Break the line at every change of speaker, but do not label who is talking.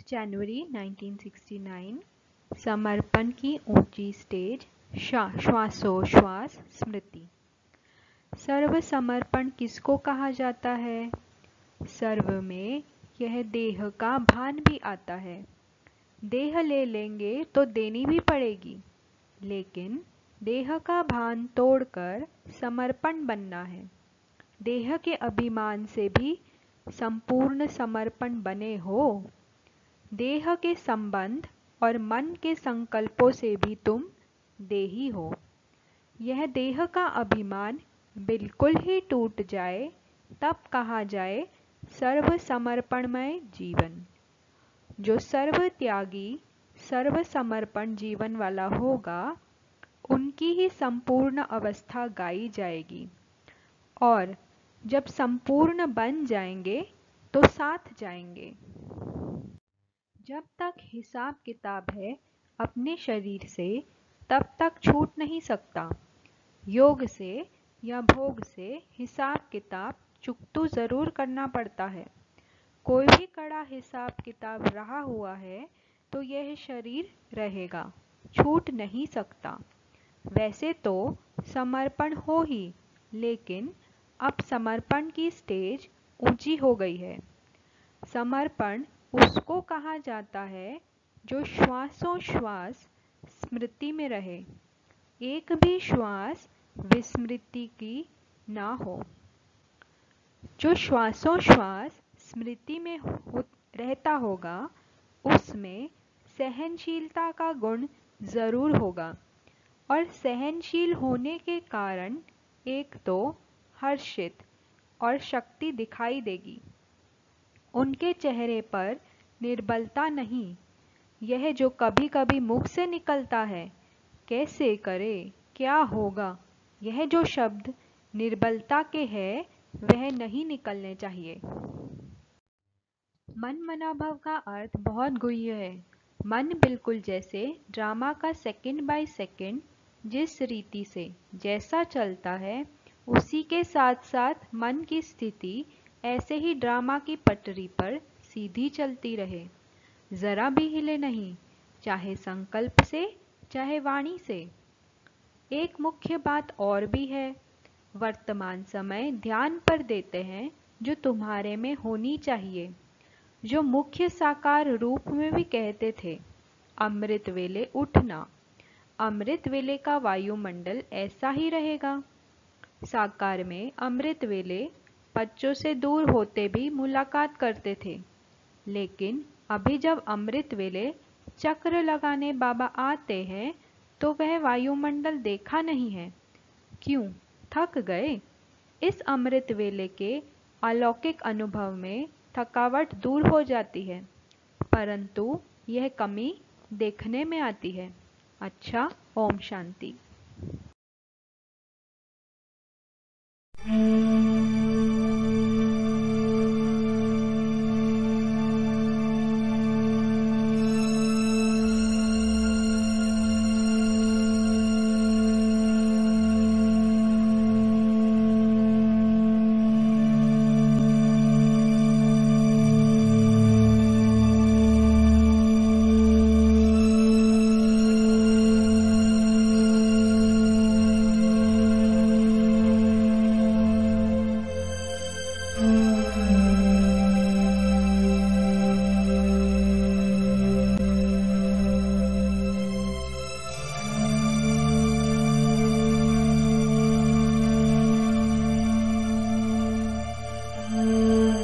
जनवरी 1969 समर्पण की ऊंची स्टेज, श्वासोश्वास स्मृति। सर्व समर्पण किसको कहा जाता है? सर्व में यह देह का भान भी आता है। देह ले लेंगे तो देनी भी पड़ेगी, लेकिन देह का भान तोड़कर समर्पण बनना है। देह के अभिमान से भी संपूर्ण समर्पण बने हो। देह के संबंध और मन के संकल्पों से भी तुम देही हो। यह देह का अभिमान बिल्कुल ही टूट जाए तब कहा जाए सर्व समर्पणमय जीवन। जो सर्व त्यागी सर्व समर्पण जीवन वाला होगा, उनकी ही संपूर्ण अवस्था गाई जाएगी, और जब संपूर्ण बन जाएंगे तो साथ जाएंगे। जब तक हिसाब किताब है अपने शरीर से, तब तक छूट नहीं सकता। योग से या भोग से हिसाब किताब चुकतू जरूर करना पड़ता है। कोई भी कड़ा हिसाब किताब रहा हुआ है तो यह शरीर रहेगा, छूट नहीं सकता। वैसे तो समर्पण हो ही, लेकिन अब समर्पण की स्टेज ऊंची हो गई है। समर्पण उसको कहा जाता है जो श्वासोश्वास स्मृति में रहे, एक भी श्वास विस्मृति की ना हो। जो श्वासोश्वास स्मृति में रहता होगा, उसमें सहनशीलता का गुण जरूर होगा, और सहनशील होने के कारण एक तो हर्षित और शक्ति दिखाई देगी। उनके चेहरे पर निर्बलता नहीं। यह जो कभी कभी मुख से निकलता है, कैसे करे, क्या होगा, यह जो शब्द निर्बलता के है, वह नहीं निकलने चाहिए। मन मनाभव का अर्थ बहुत गुह्य है। मन बिल्कुल जैसे ड्रामा का सेकंड बाय सेकंड जिस रीति से जैसा चलता है, उसी के साथ साथ मन की स्थिति ऐसे ही ड्रामा की पटरी पर सीधी चलती रहे, जरा भी हिले नहीं, चाहे संकल्प से चाहे वाणी से। एक मुख्य बात और भी है, वर्तमान समय ध्यान पर देते हैं जो तुम्हारे में होनी चाहिए। जो मुख्य साकार रूप में भी कहते थे, अमृत वेले उठना। अमृत वेले का वायुमंडल ऐसा ही रहेगा। साकार में अमृत वेले बच्चों से दूर होते भी मुलाकात करते थे, लेकिन अभी जब अमृत वेले चक्र लगाने बाबा आते हैं तो वह वायुमंडल देखा नहीं है। क्यों? थक गए। इस अमृत वेले के अलौकिक अनुभव में थकावट दूर हो जाती है, परंतु यह कमी देखने में आती है। अच्छा, ओम शांति। है।